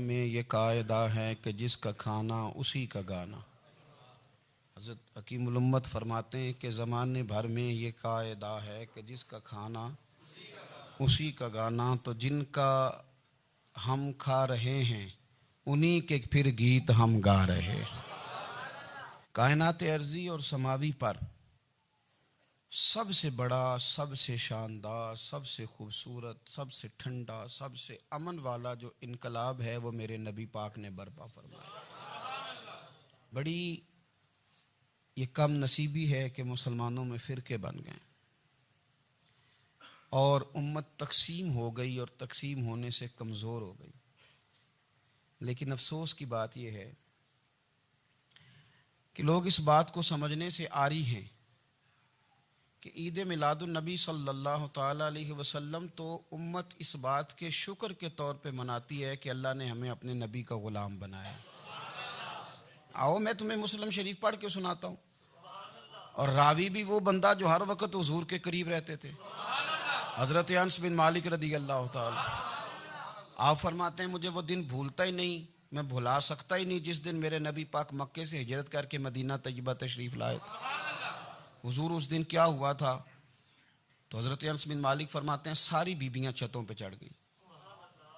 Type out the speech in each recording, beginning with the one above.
में ये कायदा है कि जिसका खाना उसी का गाना। हज़रत हकीमुल उम्मत फरमाते हैं कि ज़माने भर में ये कायदा है कि जिसका खाना उसी का गाना। तो जिनका हम खा रहे हैं उन्हीं के फिर गीत हम गा रहे हैं। कायनात अर्ज़ी और समावी पर सबसे बड़ा, सबसे शानदार, सबसे खूबसूरत, सबसे ठंडा, सबसे अमन वाला जो इनकलाब है वो मेरे नबी पाक ने बर्पा फरमाया। बड़ी ये कम नसीबी है कि मुसलमानों में फ़िरके बन गए और उम्मत तकसीम हो गई और तकसीम होने से कमज़ोर हो गई। लेकिन अफसोस की बात यह है कि लोग इस बात को समझने से आरी हैं कि ईद मिलादुन नबी सल्लल्लाहु ताला अलैहि वसल्लम तो उम्मत इस बात के शुक्र के तौर पे मनाती है कि अल्लाह ने हमें अपने नबी का ग़ुलाम बनाया। आओ मैं तुम्हें मुस्लिम शरीफ पढ़ के सुनाता हूँ। और रावी भी वो बंदा जो हर वक्त हुजूर के करीब रहते थे, हज़रत अनस बिन मालिक रदी अल्लाह ताला। आप फरमाते हैं मुझे वो दिन भूलता ही नहीं, मैं भुला सकता ही नहीं जिस दिन मेरे नबी पाक मक्के से हिजरत करके मदीना तैयबा तशरीफ़ लाए। हुजूर उस दिन क्या हुआ था, तो हज़रत अनस बिन मालिक फरमाते हैं सारी बीबियाँ छतों पे चढ़ गई।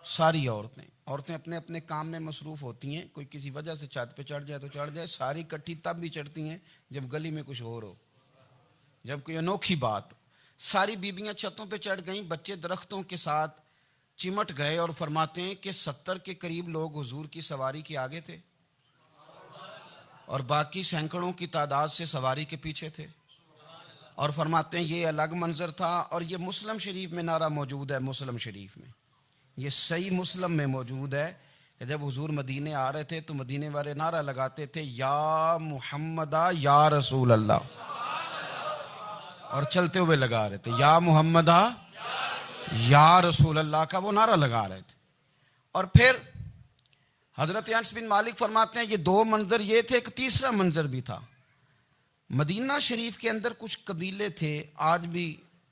सारी औरतें अपने अपने काम में मसरूफ़ होती हैं, कोई किसी वजह से छत पे चढ़ जाए तो चढ़ जाए। सारी इकट्ठी तब भी चढ़ती हैं जब गली में कुछ और हो, जब कोई अनोखी बात। सारी बीबियाँ छतों पे चढ़ गईं, बच्चे दरख्तों के साथ चिमट गए और फरमाते हैं कि 70 के करीब लोग हुजूर की सवारी के आगे थे और बाकी सैकड़ों की तादाद से सवारी के पीछे थे। और फरमाते हैं ये अलग मंजर था। और ये मुस्लिम शरीफ में नारा मौजूद है, मुस्लिम शरीफ में, ये सही मुस्लिम में मौजूद है कि जब हुजूर मदीने आ रहे थे तो मदीने वाले नारा लगाते थे या मुहम्मदा या रसूल अल्लाह, और चलते हुए लगा रहे थे या मुहम्मदा या रसूल अल्लाह का वो नारा लगा रहे थे। और फिर हजरत अनस बिन मालिक फरमाते हैं ये दो मंजर ये थे, एक तीसरा मंजर भी था। मदीना शरीफ के अंदर कुछ कबीले थे, आज भी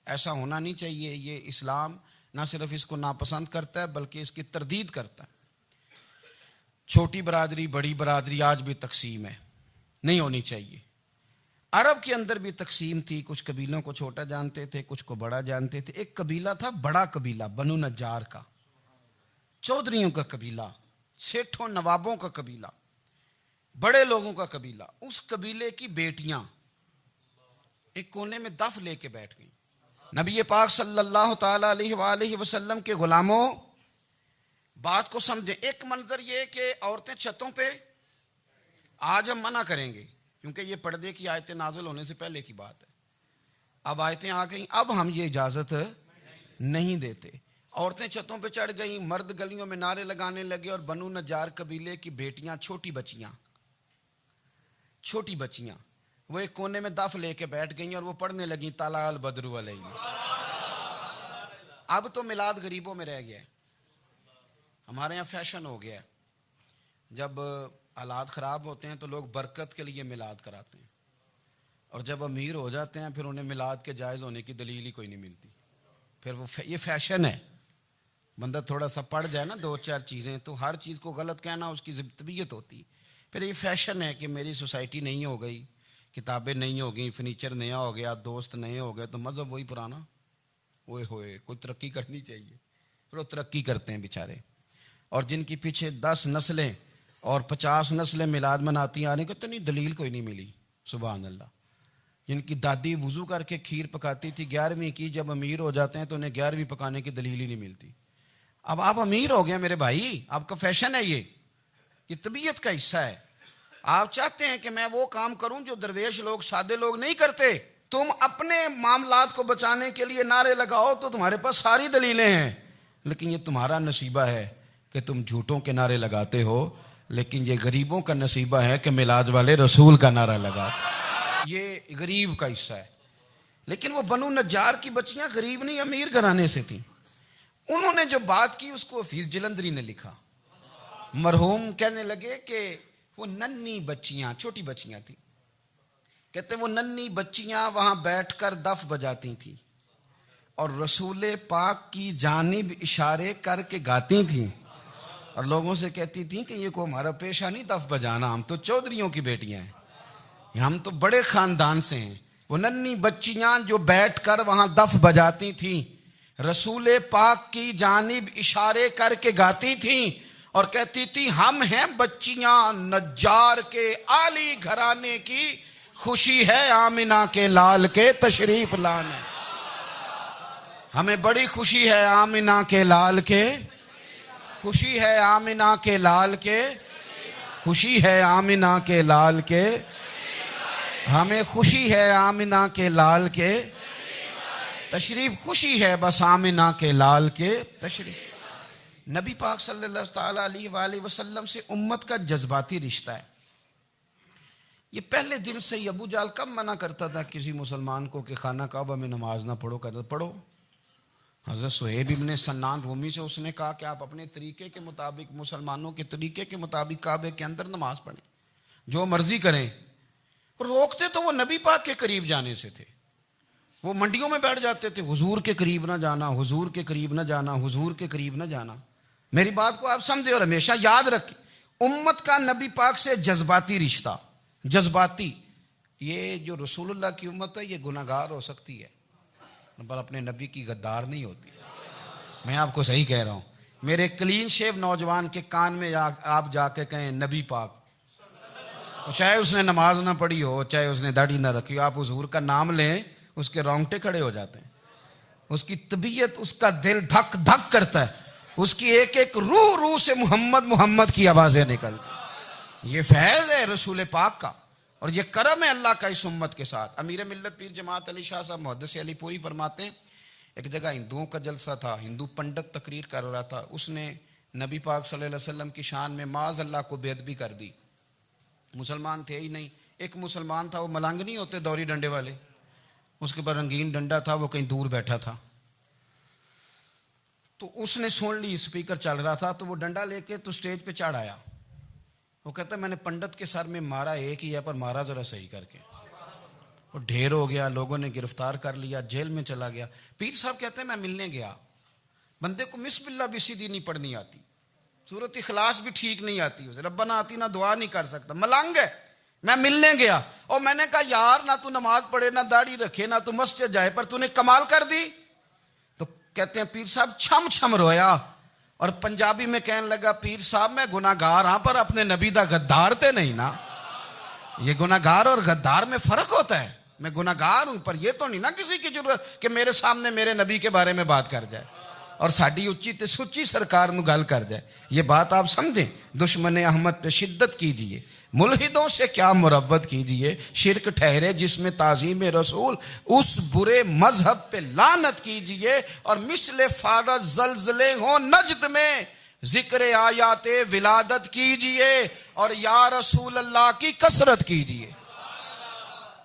ऐसा होना नहीं चाहिए। ये इस्लाम ना सिर्फ इसको नापसंद करता है बल्कि इसकी तरदीद करता है। छोटी बरादरी बड़ी बरादरी आज भी तकसीम है, नहीं होनी चाहिए। अरब के अंदर भी तकसीम थी, कुछ कबीलों को छोटा जानते थे, कुछ को बड़ा जानते थे। एक कबीला था बड़ा कबीला, बनु नज्जार का, चौधरियों का कबीला, सेठों नवाबों का कबीला, बड़े लोगों का कबीला। उस कबीले की बेटियां एक कोने में दफ लेके बैठ गई। नबी पाक सल्लल्लाहु ताला अलैहि वसल्लम के गुलामों बात को समझे। एक मंजर ये कि औरतें छतों पे, आज हम मना करेंगे क्योंकि ये पर्दे की आयतें नाज़िल होने से पहले की बात है, अब आयतें आ गई, अब हम ये इजाजत नहीं देते। औरतें छतों पे चढ़ गई, मर्द गलियों में नारे लगाने लगे और बनु नज्जार कबीले की बेटियां, छोटी बच्चियां वो एक कोने में दफ लेके बैठ गई और वो पढ़ने लगी ताला अल बदरु अलैहि। अब तो मिलाद गरीबों में रह गया। हमारे यहाँ फैशन हो गया, जब हालात ख़राब होते हैं तो लोग बरकत के लिए मिलाद कराते हैं, और जब अमीर हो जाते हैं फिर उन्हें मिलाद के जायज़ होने की दलील ही कोई नहीं मिलती। फिर वो ये फैशन है। बंदा थोड़ा सा पढ़ जाए ना दो चार चीज़ें तो हर चीज़ को गलत कहना उसकी तबीयत होती। फिर ये फैशन है कि मेरी सोसाइटी नहीं हो गई, किताबें नहीं हो गई, फर्नीचर नया हो गया, दोस्त नए हो गए, तो मज़हब वही पुराना। ओए होए, कोई तरक्की करनी चाहिए। फिर वो तरक्की करते हैं बेचारे, और जिनकी पीछे 10 नस्लें और 50 नस्लें मिलाद मनाती आने को तो नहीं, दलील कोई नहीं मिली। सुभान अल्लाह। जिनकी दादी वुज़ू करके खीर पकाती थी 11वीं की, जब अमीर हो जाते हैं तो उन्हें 11वीं पकाने की दलील ही नहीं मिलती। अब आप अमीर हो गए मेरे भाई, आपका फैशन है, ये तबीयत का हिस्सा है। आप चाहते हैं कि मैं वो काम करूं जो दरवेश लोग, सादे लोग नहीं करते। तुम अपने मामलात को बचाने के लिए नारे लगाओ तो तुम्हारे पास सारी दलीलें हैं, लेकिन ये तुम्हारा नसीबा है कि तुम झूठों के नारे लगाते हो। लेकिन ये गरीबों का नसीबा है कि मिलाद वाले रसूल का नारा लगाते। ये गरीब का हिस्सा है। लेकिन वो बनु नज्जार की बच्चियां गरीब नहीं, अमीर घराने से थी। उन्होंने जो बात की उसको हफीज जलंधरी ने लिखा। मरहूम कहने लगे कि वो नन्ही बच्चियां, छोटी बच्चियां थी, कहते वो नन्ही बच्चियां वहां बैठकर दफ बजाती थी और रसूल पाक की जानिब इशारे करके गाती थी और लोगों से कहती थी कि ये को हमारा पेशा नहीं दफ बजाना, हम तो चौधरियों की बेटियां हैं, हम तो बड़े खानदान से हैं। वो नन्ही बच्चियां जो बैठकर वहां दफ बजाती थी, रसूल पाक की जानिब इशारे करके गाती थी और कहती थी हम हैं बच्चियां नज्जार के आली घराने की, खुशी है आमिना के लाल के तशरीफ लाने। हमें बड़ी खुशी है आमिना के लाल के, खुशी है आमिना के लाल के, खुशी है आमिना के लाल के, हमें खुशी है आमिना के लाल के तशरीफ, खुशी है बस आमिना के लाल के तशरीफ। नबी पाक सल्लल्लाहु अलैहि वसल्लम से उम्मत का जज्बाती रिश्ता है। ये पहले दिन से ही अबू जाल कब मना करता था किसी मुसलमान को कि खाना काबा में नमाज ना पढ़ो, कहता पढ़ो। हज़रत सुहैब इब्ने सन्नान रूमी से उसने कहा कि आप अपने तरीके के मुताबिक, मुसलमानों के तरीके के मुताबिक काबे के अंदर नमाज पढ़ें, जो मर्जी करें। रोकते तो वो नबी पाक के करीब जाने से थे। वो मंडियों में बैठ जाते थे, हुजूर के करीब ना जाना, हुजूर के करीब ना जाना, हुजूर के करीब ना जाना। मेरी बात को आप समझे और हमेशा याद रखें, उम्मत का नबी पाक से जज्बाती रिश्ता, जज्बाती। ये जो रसूलुल्लाह की उम्मत है ये गुनाहगार हो सकती है पर अपने नबी की गद्दार नहीं होती। मैं आपको सही कह रहा हूं। मेरे क्लीन शेव नौजवान के कान में आप जाके कहें नबी पाक, चाहे उसने नमाज ना पढ़ी हो, चाहे उसने दाढ़ी ना रखी हो, आप हुजूर का नाम लें, उसके रोंगटे खड़े हो जाते हैं, उसकी तबीयत, उसका दिल धक धक करता है, उसकी एक एक रूह से मुहम्मद मुहम्मद की आवाजें निकलती। ये फैज़ है रसूल पाक का और ये करम है अल्लाह का इस उम्मत के साथ। अमीर मिल्लत पीर जमात अली शाह साहब मुहद्दिस अली पूरी फरमाते हैं, एक जगह हिंदुओं का जलसा था, हिंदू पंडित तकरीर कर रहा था, उसने नबी पाक सल्लल्लाहु अलैहि वसल्लम की शान में माज अल्लाह को बेअदबी कर दी। मुसलमान थे ही नहीं, एक मुसलमान था, वो मलंग नहीं होते दौरी डंडे वाले, उसके पर रंगीन डंडा था, वो कहीं दूर बैठा था। तो उसने सुन ली, स्पीकर चल रहा था, तो वो डंडा लेके तो स्टेज पे चढ़ आया। वो कहता मैंने पंडित के सर में मारा एक ही है, पर मारा जरा सही करके। वो ढेर हो गया, लोगों ने गिरफ्तार कर लिया, जेल में चला गया। पीर साहब कहते हैं मैं मिलने गया, बंदे को मिस्बिल्ला भी सीधी नहीं पढ़नी आती, सूरत इखलास भी ठीक नहीं आती, उसे रब्बना आती ना, दुआ नहीं कर सकता, मलंग है। मैं मिलने गया और मैंने कहा यार ना तू नमाज पढ़े, ना दाढ़ी रखे, ना तू मस्जिद जाए, पर तूने कमाल कर दी। तो कहते हैं पीर साहब छम छम रोया और पंजाबी में कहने लगा पीर साहब मैं गुनाहगार हाँ, पर अपने नबी दा गद्दार ते नहीं ना। ये गुनाहगार और गद्दार में फर्क होता है। मैं गुनाहगार हूं पर ये तो नहीं ना किसी की जरूरत कि मेरे सामने मेरे नबी के बारे में बात कर जाए और साड़ी उच्ची ते सुच्ची सरकार नु गल कर जाए। ये बात आप समझें। दुश्मन अहमद पे शिद्दत कीजिए, मुल्हिदों से क्या मुरव्वत कीजिए, शिरक ठहरे जिसमें ताजीम रसूल, उस बुरे मजहब पे लानत कीजिए और मिसले फारज जलजले हो नजद में जिक्र आयाते विलादत कीजिए और या रसूल अल्लाह की कसरत कीजिए।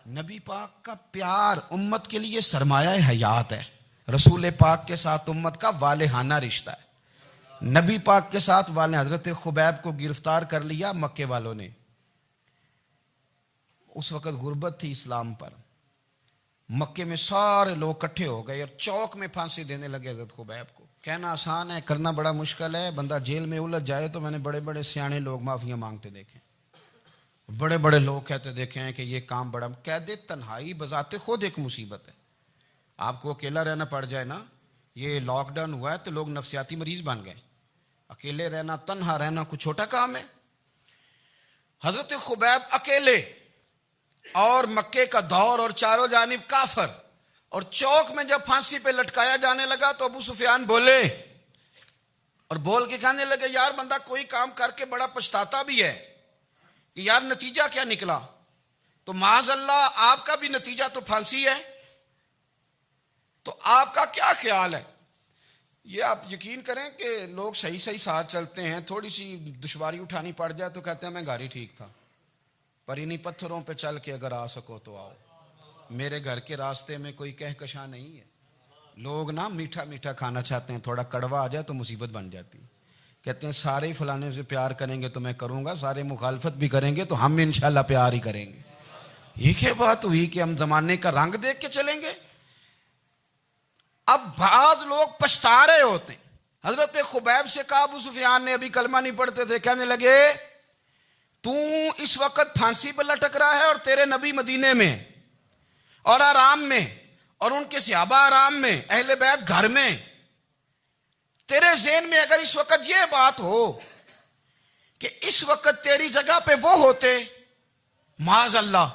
नबी पाक का प्यार उम्मत के लिए सरमाया हयात है। रसूल पाक के साथ उम्मत का वालेहाना रिश्ता है। नबी पाक के साथ वाले हजरत खुबैब को गिरफ्तार कर लिया मक्के वालों ने। उस वक्त गुर्बत थी इस्लाम पर। मक्के में सारे लोग इकट्ठे हो गए और चौक में फांसी देने लगे हजरत खुबैब को। कहना आसान है, करना बड़ा मुश्किल है। बंदा जेल में उलझ जाए तो मैंने बड़े बड़े सियाने लोग माफिया मांगते देखे, बड़े बड़े लोग कहते देखे हैं कि ये काम बड़ा। कैदे तन्हाई बजाते खुद एक मुसीबत है। आपको अकेला रहना पड़ जाए ना, ये लॉकडाउन हुआ है तो लोग नफसियाती मरीज बन गए। अकेले रहना, तन्हा रहना कुछ छोटा काम है। हजरत खुबैब अकेले और मक्के का दौर और चारों जानिब काफर, और चौक में जब फांसी पे लटकाया जाने लगा तो अबू सुफियान बोले और बोल के कहने लगे यार बंदा कोई काम करके बड़ा पछताता भी है कि यार नतीजा क्या निकला। तो माज़ अल्लाह आपका भी नतीजा तो फांसी है, तो आपका क्या ख्याल है। ये आप यकीन करें कि लोग सही सही साथ चलते हैं, थोड़ी सी दुश्वारी उठानी पड़ जाए तो कहते हैं मैं गाड़ी ठीक था, पर इन्हीं पत्थरों पे चल के अगर आ सको तो आओ। मेरे घर के रास्ते में कोई कहकशां नहीं है। लोग ना मीठा मीठा खाना चाहते हैं, थोड़ा कड़वा आ जाए तो मुसीबत बन जाती। कहते हैं सारे फलाने से प्यार करेंगे तो मैं करूंगा, सारे मुखालफत भी करेंगे तो हम इंशाल्लाह प्यार ही करेंगे। ये क्या बात हुई कि हम जमाने का रंग देख के चलेंगे। अब बाद लोग पछता रहे होते हैं। हजरत खुबैब से कहा, अबू सुफियान ने अभी कलमा नहीं पढ़ते थे, कहने लगे तू इस वक्त फांसी पर लटक रहा है और तेरे नबी मदीने में और आराम में, और उनके सहाबा आराम में, अहले बैत घर में। तेरे ज़हन में अगर इस वक्त यह बात हो कि इस वक्त तेरी जगह पे वो होते, माज अल्लाह,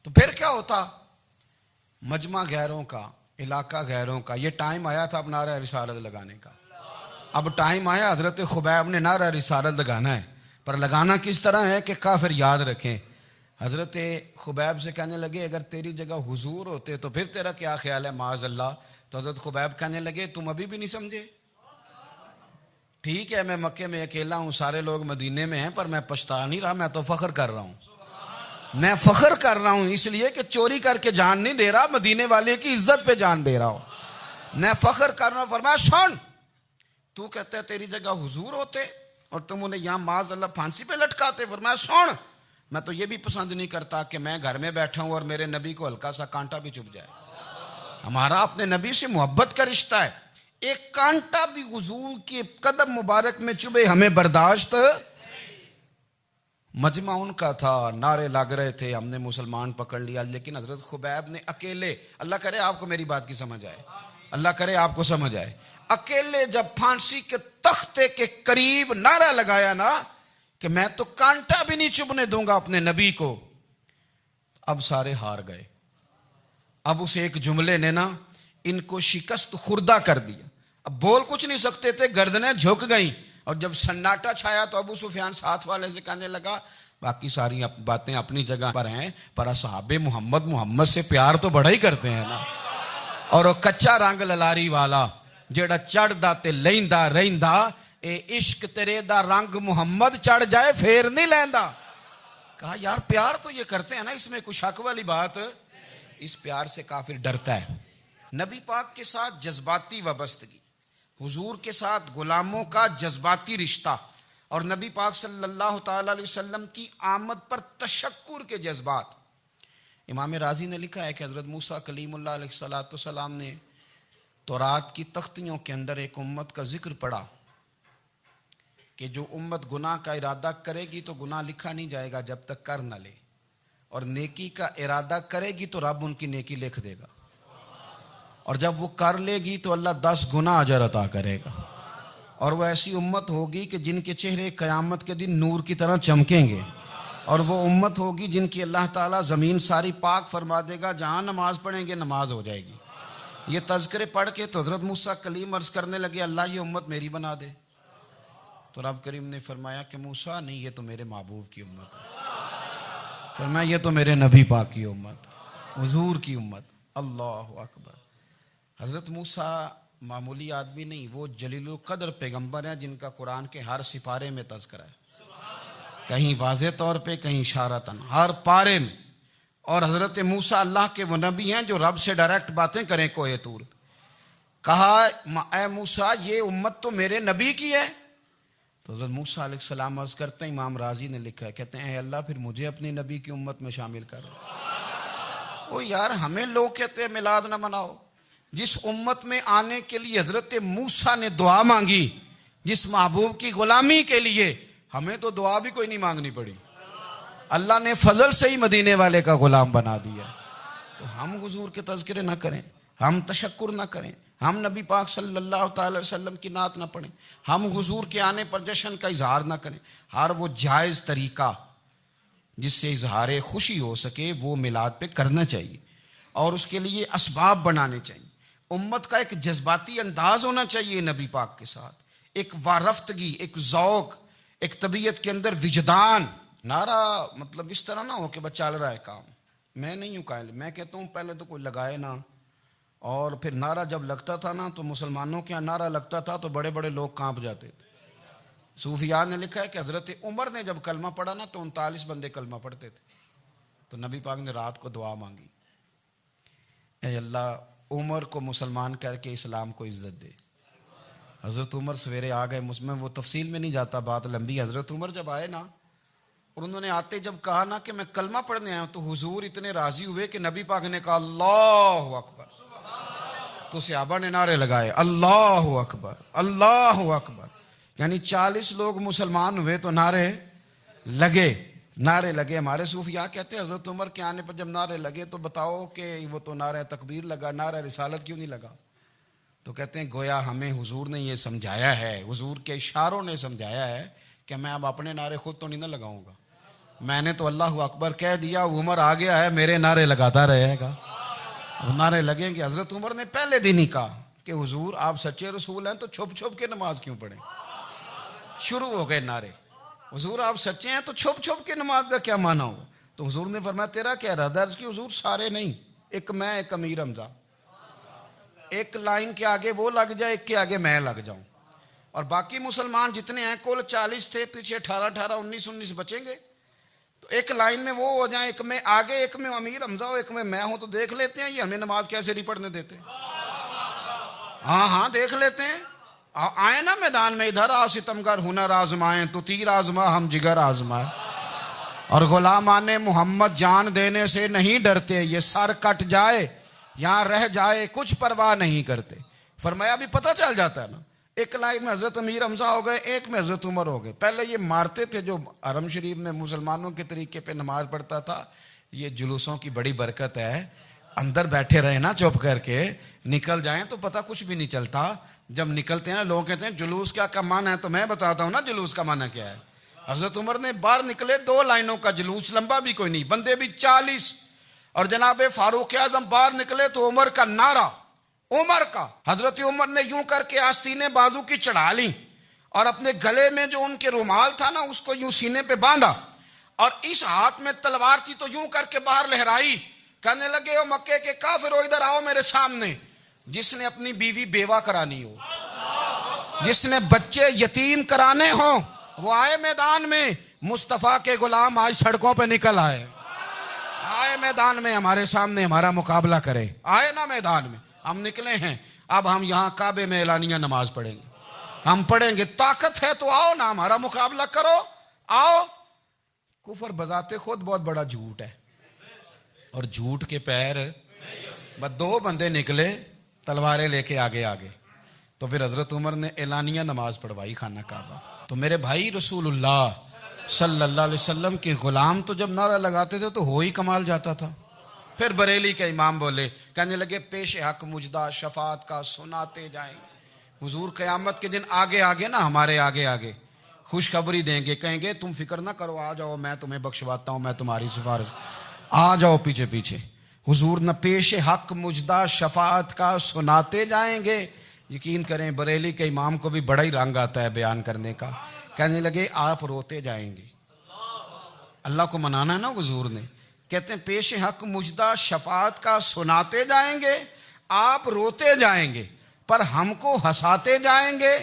तो फिर क्या होता? मजमा गैरों का, इलाका गैरों का। ये टाइम आया था अब नारा रिसालत लगाने का। अब टाइम आया हजरत खुबैब ने नारा रिसालत लगाना है, पर लगाना किस तरह है कि काफिर याद रखें। हजरत खुबैब से कहने लगे अगर तेरी जगह हुजूर होते तो फिर तेरा क्या ख्याल है, माज अल्लाह। तो हजरत खुबैब कहने लगे तुम अभी भी नहीं समझे? ठीक है, मैं मक्के में अकेला हूं, सारे लोग मदीने में हैं, पर मैं पछता नहीं रहा, मैं तो फख्र कर रहा हूं। मैं फख्र कर रहा हूं इसलिए कि चोरी करके जान नहीं दे रहा, मदीने वाले की इज्जत पे जान दे रहा हूं। मैं फख्र कर रहा हूं। फरमाया सुन, तू कहता है तेरी जगह हुजूर होते और तुम उन्हें यहां माज अल्लाह फांसी पे लटकाते। फरमाया सुन, मैं तो ये भी पसंद नहीं करता कि मैं घर में बैठा हूं और मेरे नबी को हल्का सा कांटा भी चुभ जाए। हमारा अपने नबी से मोहब्बत का रिश्ता है, एक कांटा भी हुजूर के कदम मुबारक में चुभे हमें बर्दाश्त। मजमा उनका था, नारे लग रहे थे, हमने मुसलमान पकड़ लिया, लेकिन हजरत खुबैब ने अकेले, अल्लाह करे आपको मेरी बात की समझ आए, अल्लाह करे आपको समझ आए, अकेले जब फांसी के तख्ते के करीब नारा लगाया ना कि मैं तो कांटा भी नहीं चुभने दूंगा अपने नबी को, अब सारे हार गए। अब उस एक जुमले ने ना इनको शिकस्त खुर्दा कर दिया। अब बोल कुछ नहीं सकते थे, गर्दनें झुक गई। और जब सन्नाटा छाया तो अबू सुफियान साथ वाले से कहने लगा बाकी सारी बातें अपनी जगह पर हैं, पर असहाबे मोहम्मद से प्यार तो बड़ा ही करते हैं ना। और वो कच्चा रंग ललारी वाला जेड़ा चढ़दा ते लैंदा रहिंदा, ए इश्क तेरे दा रंग मुहम्मद चढ़ जाए फेर नहीं लैंदा। कहा यार प्यार तो ये करते हैं ना, इसमें कुछ शक वाली बात। इस प्यार से काफिर डरता है। नबी पाक के साथ जज्बाती वाबस्तगी, हुजूर के साथ गुलामों का जज्बाती रिश्ता, और नबी पाक सल्लल्लाहु ताला अलैहि वसल्लम की आमद पर तशक्कुर के जज्बात। इमाम राजी ने लिखा है कि हजरत मूसा कलीमुल्लाह अलैहिस्सलाम ने तौरात की तख्तियों के अंदर एक उम्मत का जिक्र पढ़ा कि जो उम्मत गुनाह का इरादा करेगी तो गुनाह लिखा नहीं जाएगा जब तक कर न ले, और नेकी का इरादा करेगी तो रब उनकी नेकी लिख देगा, और जब वो कर लेगी तो अल्लाह 10 गुना अजर अता करेगा। और वो ऐसी उम्मत होगी कि जिनके चेहरे क़यामत के दिन नूर की तरह चमकेंगे, और वो उम्मत होगी जिनकी अल्लाह ताला ज़मीन सारी पाक फरमा देगा, जहाँ नमाज पढ़ेंगे नमाज हो जाएगी। ये तज़किरे पढ़ के तो हज़रत मूसा कलीम अर्ज़ करने लगे अल्लाह ये उम्मत मेरी बना दे। तो रब करीम ने फरमाया कि मूसा नहीं, ये तो मेरे महबूब की उम्मत है। फरमाया ये तो मेरे नबी पाक की उम्मत, हुजूर की उम्मत। अल्लाह अकबर। हज़रत मूसा मामूली आदमी नहीं, वो जलीलुल कद्र पैगंबर हैं जिनका कुरान के हर सिपारे में तज़किरा है, कहीं वाज़े तौर पे, कहीं इशारतन, हर पारे में। और हज़रत मूसा अल्लाह के वो नबी हैं जो रब से डायरेक्ट बातें करें कोहे तूर। कहा ए मूसा ये उम्मत तो मेरे नबी की है। तो हज़रत मूसा अलैहिस्सलाम अर्ज़ करते हैं, इमाम राजी ने लिखा है, कहते हैं अल्लाह फिर मुझे अपनी नबी की उम्मत में शामिल कर। ओ यार हमें लोग कहते हैं मिलाद ना मनाओ, जिस उम्मत में आने के लिए हजरत मूसा ने दुआ मांगी, जिस महबूब की गुलामी के लिए, हमें तो दुआ भी कोई नहीं मांगनी पड़ी, अल्लाह ने फजल से ही मदीने वाले का गुलाम बना दिया। तो हम हुजूर के तज़किरे ना करें, हम तशक्कुर ना करें, हम नबी पाक सल्लल्लाहु अलैहि वसल्लम की नात ना पढ़ें, हम हुजूर के आने पर जश्न का इजहार ना करें। हर वो जायज़ तरीका जिससे इजहार खुशी हो सके वो मिलाद पे करना चाहिए, और उसके लिए असबाब बनाने चाहिए। उम्मत का एक जज्बाती अंदाज होना चाहिए नबी पाक के साथ, एक वारफ्तगी, एक ज़ौक़, एक तबीयत के अंदर विजदान। नारा मतलब इस तरह ना हो कि बस चल रहा है काम, मैं नहीं हूँ कायल, मैं कहता हूँ पहले तो कोई लगाए ना, और फिर नारा जब लगता था ना तो मुसलमानों के यहाँ नारा लगता था तो बड़े बड़े लोग कांप जाते थे। सूफिया ने लिखा है कि हजरत उमर ने जब कलमा पढ़ा ना तो 39 बंदे कलमा पढ़ते थे। तो नबी पाक ने रात को दुआ मांगी, ऐ अल्लाह उमर को मुसलमान करके इस्लाम को इज्जत दे। हजरत उमर सवेरे आ गए, मुझमें वो तफसील में नहीं जाता, बात लंबी। हजरत उमर जब आए ना और उन्होंने आते जब कहा ना कि मैं कलमा पढ़ने आया हूं, तो हुजूर इतने राजी हुए कि नबी पाक ने कहा अल्लाहु अकबर। तो सहाबा ने नारे लगाए अल्लाहु अकबर अल्लाहु अकबर, यानी 40 लोग मुसलमान हुए तो नारे लगे। हमारे सूफिया कहते हैं हजरत उमर के आने पर जब नारे लगे तो बताओ कि वो तो नारा तकबीर लगा, नारा रिसालत क्यों नहीं लगा? तो कहते हैं गोया हमें हुजूर ने ये समझाया है, हुजूर के इशारों ने समझाया है कि मैं अब अपने नारे खुद तो नहीं ना लगाऊंगा, मैंने तो अल्लाह अकबर कह दिया, उमर आ गया है, मेरे नारे लगाता रहेगा। नारे लगेंगे। हजरत उमर ने पहले दिन ही कहा कि हुजूर आप सच्चे रसूल हैं तो छुप छुप के नमाज क्यों पढ़ें? शुरू हो गए नारे, हुजूर आप सच्चे हैं तो छुप छुप के नमाज का क्या माना हो? तो हुजूर ने फरमाया तेरा क्या इरादा है? हुजूर सारे नहीं, एक मैं एक अमीर हमजा, एक लाइन के आगे वो लग जाए, एक के आगे मैं लग जाऊं, और बाकी मुसलमान जितने हैं कुल 40 थे, पीछे 18 19 बचेंगे, तो एक लाइन में वो हो जाए, एक में आगे, एक में अमीर हमजा हो, एक में मैं हूं, तो देख लेते हैं ये हमें नमाज कैसे नहीं पढ़ने देते। हाँ देख लेते हैं, आए ना मैदान में, इधर आ सितमगर हुनर आजमाए, तो तीर आजमा हम जिगर आजमाए, और गुलामाने मोहम्मद जान देने से नहीं डरते, ये सर कट जाए यहां रह जाए कुछ परवाह नहीं करते। फरमाया भी पता चल जाता है ना, एक लाइन में हजरत अमीर हमजा हो गए, एक में हजरत उमर हो गए। पहले ये मारते थे जो हरम शरीफ में मुसलमानों के तरीके पे नमाज पढ़ता था, ये जुलूसों की बड़ी बरकत है, अंदर बैठे रहे ना चुप करके, निकल जाएं तो पता कुछ भी नहीं चलता। जब निकलते हैं ना लोग कहते हैं जुलूस क्या माना है, तो मैं बताता हूं ना जुलूस का माना क्या है। हजरत उमर ने बाहर निकले, 2 लाइनों का जुलूस, लंबा भी कोई नहीं, बंदे भी 40, और जनाबे फारूक आजम बाहर निकले तो उमर का नारा, उमर का, हजरत उमर ने यूं करके आस्तीने बाजू की चढ़ा ली, और अपने गले में जो उनके रुमाल था ना उसको यूं सीने पे बांधा, और इस हाथ में तलवार थी तो यूं करके बाहर लहराई, कहने लगे ओ मक्के के काफिरो इधर आओ मेरे सामने, जिसने अपनी बीवी बेवा करानी हो, जिसने बच्चे यतीम कराने हो, वो आए मैदान में। मुस्तफा के गुलाम आज सड़कों पे निकल आए मैदान में, हमारे सामने हमारा मुकाबला करे, आए ना मैदान में। हम निकले हैं, अब हम यहां काबे में एलानिया नमाज पढ़ेंगे, हम पढ़ेंगे, ताकत है तो आओ ना हमारा मुकाबला करो, आओ। कुफर बजाते खुद बहुत बड़ा झूठ है, और झूठ के पैर, बस 2 बंदे निकले तलवारें लेके आगे, तो फिर हजरत उमर ने एलानिया नमाज पढ़वाई खाना काबा। तो मेरे भाई रसूलुल्लाह सल्लल्लाहु अलैहि वसल्लम के गुलाम तो जब नारा लगाते थे तो हो ही कमाल जाता था। फिर बरेली के इमाम बोले, कहने लगे पेश हक मुजदा शफात का सुनाते जाएंगे, हुजूर क़यामत के दिन आगे ना हमारे आगे खुशखबरी देंगे, कहेंगे तुम फिक्र ना करो, आ जाओ मैं तुम्हें बख्शवाता हूं, मैं तुम्हारी सिफारिश, आ जाओ पीछे। हुजूर न पेश हक मुजदा शफात का सुनाते जाएंगे। यकीन करें बरेली के इमाम को भी बड़ा ही रंग आता है बयान करने का। कहने लगे आप रोते जाएंगे, अल्लाह को मनाना है ना हुजूर ने, कहते हैं पेश हक मुजदा शफात का सुनाते जाएंगे, आप रोते जाएंगे पर हमको हंसाते जाएंगे,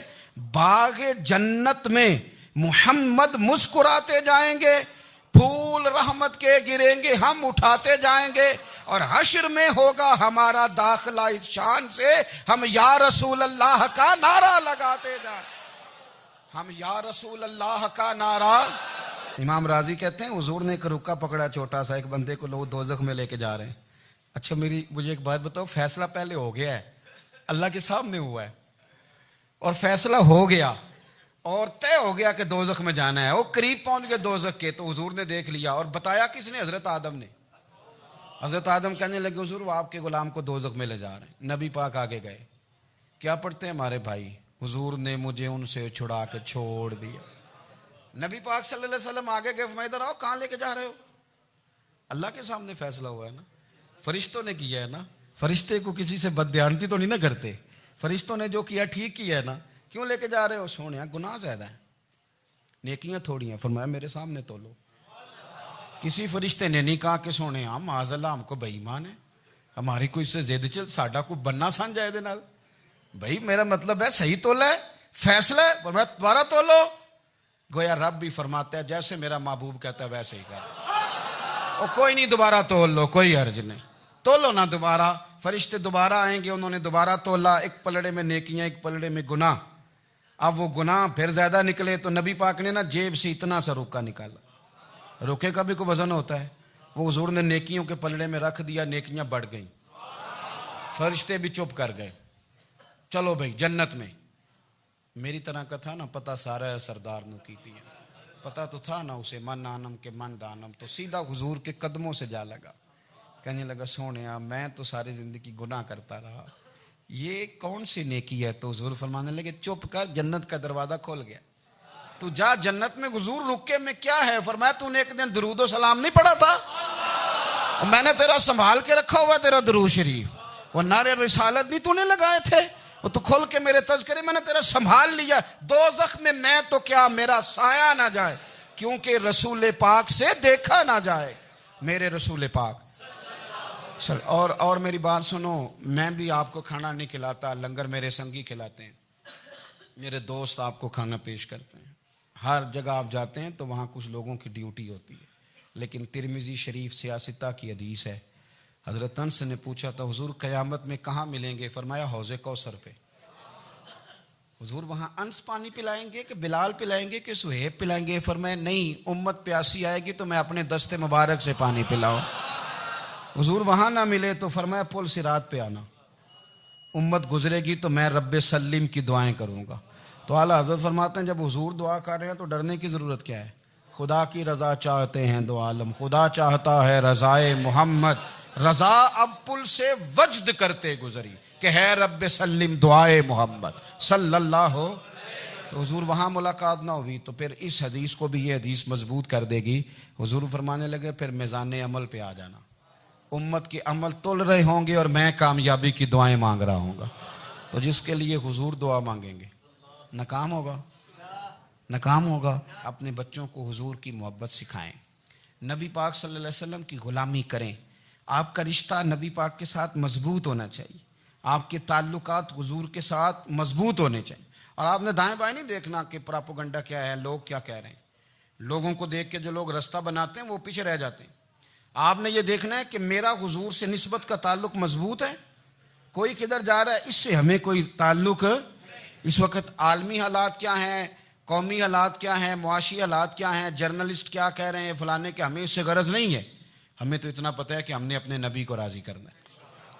बागे जन्नत में मुहम्मद मुस्कुराते जाएंगे, फूल रहमत के गिरेंगे हम उठाते जाएंगे, और हश्र में होगा हमारा दाखिला इस शान से हम या रसूल अल्लाह का नारा लगाते जाए, हम या रसूल अल्लाह का नारा। इमाम राजी कहते हैं हुजूर ने एक रुका पकड़ा छोटा सा, एक बंदे को लोग दोजख में लेके जा रहे हैं। अच्छा मुझे एक बात बताओ, फैसला पहले हो गया है, अल्लाह के सामने हुआ है, और फैसला हो गया और तय हो गया कि दोजख में जाना है, वो करीब पहुंच गए दोजख के, तो हुजूर ने देख लिया, और बताया किसने? हजरत आदम ने। हजरत आदम कहने लगे हुजूर वो आपके गुलाम को दोजख में ले जा रहे हैं। नबी पाक आगे गए, क्या पढ़ते हैं हमारे भाई, हुजूर ने मुझे उनसे छुड़ा के छोड़ दिया। नबी पाक सल्लल्लाहु अलैहि वसल्लम आगे गए, मैं इधर आओ, कहां लेके जा रहे हो? अल्लाह के सामने फैसला हुआ है ना, फरिश्तों ने किया है ना, फरिश्ते को किसी से बददियानती तो नहीं ना करते, फरिश्तों ने जो किया ठीक किया है ना, क्यों लेके जा रहे हो? सोने गुनाह ज्यादा है, नेकियां थोड़ी हैं। फरमाया मेरे सामने तोलो। किसी फरिश्ते ने नहीं कहा कि सोने माज़अल्लाह हमको बेईमान है, हमारी कोई इससे जिद चल, साडा को बनना सन जाए दे नाल, भाई मेरा मतलब है सही तोला है, फैसला है, पर मैं दोबारा तोलो। गोया रब भी फरमाता है जैसे मेरा महबूब कहता है वैसे ही कर, और कोई नहीं दोबारा तोल लो, कोई हर्ज नहीं, तोलो ना दोबारा। फरिश्ते दोबारा आएंगे, उन्होंने दोबारा तोला, एक पलड़े में नेकियां एक पलड़े में गुनाह। अब वो गुनाह फिर ज्यादा निकले तो नबी पाक ने ना जेब से इतना सा रुका निकाला, रुके का भी कोई वजन होता है, वो हुजूर ने नेकियों के पलड़े में रख दिया, नेकियां बढ़ गई। फरिश्ते भी चुप कर गए। चलो भाई जन्नत में। मेरी तरह का था ना, पता सारा सरदार ने की थी, पता तो था ना उसे, मन आनम के मन दानम, तो सीधा हुजूर के कदमों से जा लगा। कहने लगा सोने मैं तो सारी जिंदगी गुनाह करता रहा, ये कौन सी नेकी है? तो हुजूर फरमाने लगे चुप कर, जन्नत का दरवाजा खोल गया, तू जा जन्नत में। हुजूर रुके में क्या है? फरमाया तूने एक दिन दरूद और सलाम नहीं पढ़ा था, और मैंने तेरा संभाल के रखा हुआ तेरा दरूद शरीफ, वो नारे रिसालत भी तूने लगाए थे, वो तो खोल के मेरे तज़किरे मैंने तेरा संभाल लिया। दोज़ख में मैं तो क्या मेरा साया ना जाए, क्योंकि रसूल पाक से देखा ना जाए, मेरे रसूल पाक। और मेरी बात सुनो, मैं भी आपको खाना नहीं खिलाता, लंगर मेरे संगी खिलाते हैं, मेरे दोस्त आपको खाना पेश करते हैं। हर जगह आप जाते हैं तो वहाँ कुछ लोगों की ड्यूटी होती है, लेकिन तिरमिज़ी शरीफ सियासता की हदीस है, हज़रत अनस ने पूछा था हुजूर क़यामत में कहाँ मिलेंगे? फरमाया हौज़े कौसर पे। हुजूर वहाँ अनस पानी पिलाएंगे कि बिलाल पिलाएंगे कि सुहेब पिलाएंगे? फरमाया नहीं, उम्मत प्यासी आएगी तो मैं अपने दस्ते मुबारक से पानी पिलाऊं। हुजूर वहाँ ना मिले तो फरमाया पुल सिरात पे आना, उम्मत गुजरेगी तो मैं रब्बे सल्लिम की दुआएं करूँगा। तो आला हज़रत फरमाते हैं जब हुजूर दुआ कर रहे हैं तो डरने की ज़रूरत क्या है? खुदा की रज़ा चाहते हैं दो आलम, खुदा चाहता है रज़ाए मोहम्मद, रज़ा अब पुल से वज्द करते गुजरी कि है रब्बे सल्लिम दुआए मोहम्मद सल्लल्लाहु। तो हुजूर वहाँ मुलाकात ना हुई तो फिर इस हदीस को भी ये हदीस मजबूत कर देगी। हुजूर फरमाने लगे फिर मिज़ान अमल पे आ जाना, उम्मत के अमल तुल रहे होंगे और मैं कामयाबी की दुआएं मांग रहा हूँगा। तो जिसके लिए हुजूर दुआ मांगेंगे नाकाम होगा, नाकाम होगा। अपने बच्चों को हुजूर की मोहब्बत सिखाएं, नबी पाक सल्लल्लाहु अलैहि वसल्लम की गुलामी करें। आपका रिश्ता नबी पाक के साथ मजबूत होना चाहिए, आपके ताल्लुकात हुजूर के साथ मजबूत होने चाहिए। और आपने दाएं बाएं नहीं देखना कि प्रोपेगेंडा क्या है, लोग क्या कह रहे हैं। लोगों को देख के जो लोग रास्ता बनाते हैं वो पीछे रह जाते हैं। आपने ये देखना है कि मेरा हुजूर से निस्बत का ताल्लुक मजबूत है, कोई किधर जा रहा है इससे हमें कोई ताल्लुक। इस वक्त आलमी हालात क्या हैं, कौमी हालात क्या हैं, मुआशी हालात क्या हैं, जर्नलिस्ट क्या कह रहे हैं फलाने के, हमें इससे गरज नहीं है। हमें तो इतना पता है कि हमने अपने नबी को राज़ी करना है।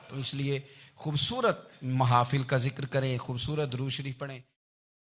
तो इसलिए खूबसूरत महाफिल का जिक्र करें, खूबसूरत दुरूद शरीफ पढ़ें।